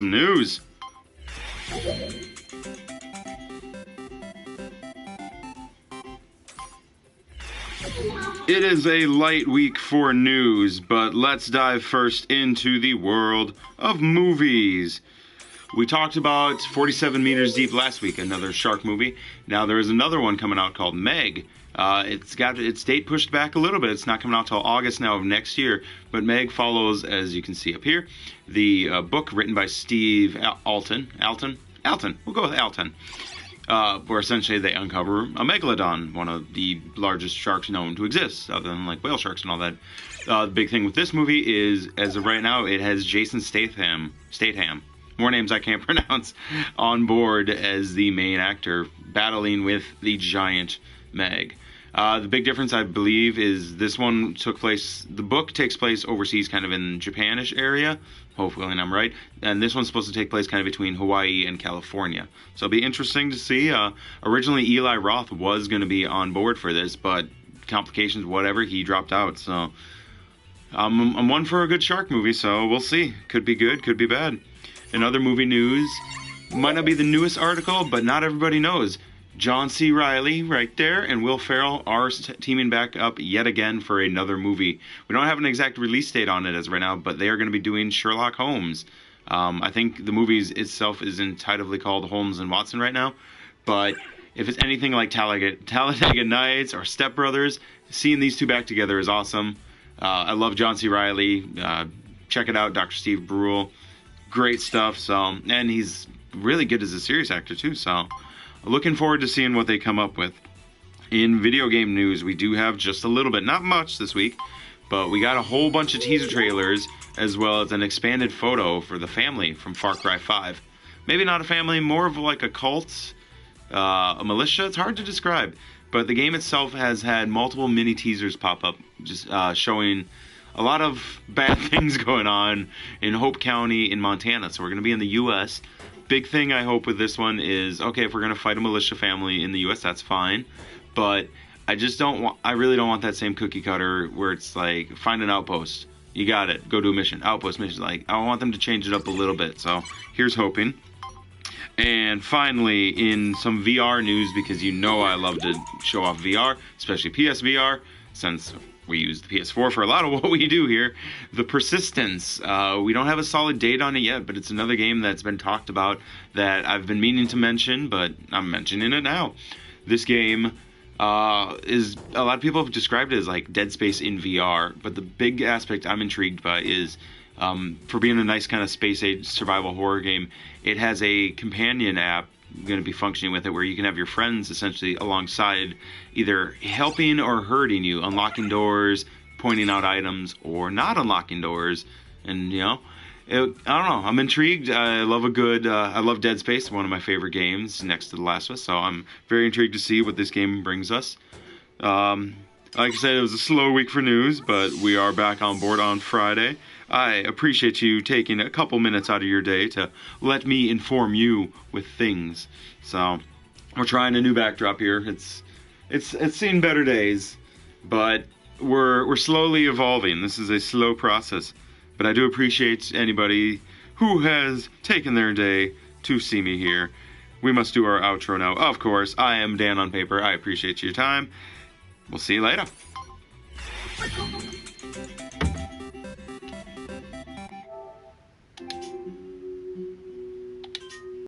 News. It is a light week for news, but let's dive first into the world of movies. We talked about 47 Meters Deep last week, another shark movie. Now there is another one coming out called Meg. It's got its date pushed back a little bit. It's not coming out till August now of next year. But Meg follows, as you can see up here, the book written by Steve Alton. We'll go with Alton. Where essentially they uncover a megalodon, one of the largest sharks known to exist, other than like whale sharks and all that. The big thing with this movie is, as of right now, it has Jason Statham, more names I can't pronounce, on board as the main actor, battling with the giant Meg. The big difference, I believe, is this one the book takes place overseas, kind of in Japanish area, hopefully I'm right, and this one's supposed to take place kind of between Hawaii and California. So it'll be interesting to see. Originally, Eli Roth was going to be on board for this, but complications, whatever, he dropped out. So I'm one for a good shark movie, so we'll see. Could be good, could be bad. In other movie news, might not be the newest article, but not everybody knows. John C. Reilly right there and Will Ferrell are teaming back up yet again for another movie. We don't have an exact release date on it as right now, but they are going to be doing Sherlock Holmes. I think the movie itself is entitled called Holmes and Watson right now, but if it's anything like Talladega Nights or Step Brothers, seeing these two back together is awesome. I love John C. Reilly. Check it out, Dr. Steve Brule. Great stuff. And he's really good as a serious actor too, so looking forward to seeing what they come up with. In video game news, we do have just a little bit, not much this week, but we got a whole bunch of teaser trailers as well as an expanded photo for the family from Far Cry 5. Maybe not a family, more of like a cult, a militia. It's hard to describe, but the game itself has had multiple mini teasers pop up, just showing a lot of bad things going on in Hope County in Montana. So we're going to be in the U.S. Big thing I hope with this one is, okay, if we're going to fight a militia family in the U.S., that's fine. But I really don't want that same cookie cutter where it's like, find an outpost. You got it. Go do a mission. Outpost mission. Like, I want them to change it up a little bit. So here's hoping. And finally, in some VR news, because you know I love to show off VR, especially PSVR, since we use the PS4 for a lot of what we do here. The Persistence. We don't have a solid date on it yet, but it's another game that's been talked about that I've been meaning to mention, but I'm mentioning it now. This game is, a lot of people have described it as like Dead Space in VR, but the big aspect I'm intrigued by is, for being a nice kind of space-age survival horror game, it has a companion app going to be functioning with it where you can have your friends essentially alongside, either helping or hurting you, unlocking doors, pointing out items, or not unlocking doors. And I don't know, I'm intrigued. I love Dead Space, one of my favorite games next to The Last of Us, so I'm very intrigued to see what this game brings us. Like I said, it was a slow week for news, but we are back on board on Friday. I appreciate you taking a couple minutes out of your day to let me inform you with things. So we're trying a new backdrop here. It's seen better days, but we're slowly evolving. This is a slow process, but I do appreciate anybody who has taken their day to see me here. We must do our outro now. Of course, I am Dan on Paper. I appreciate your time. We'll see you later.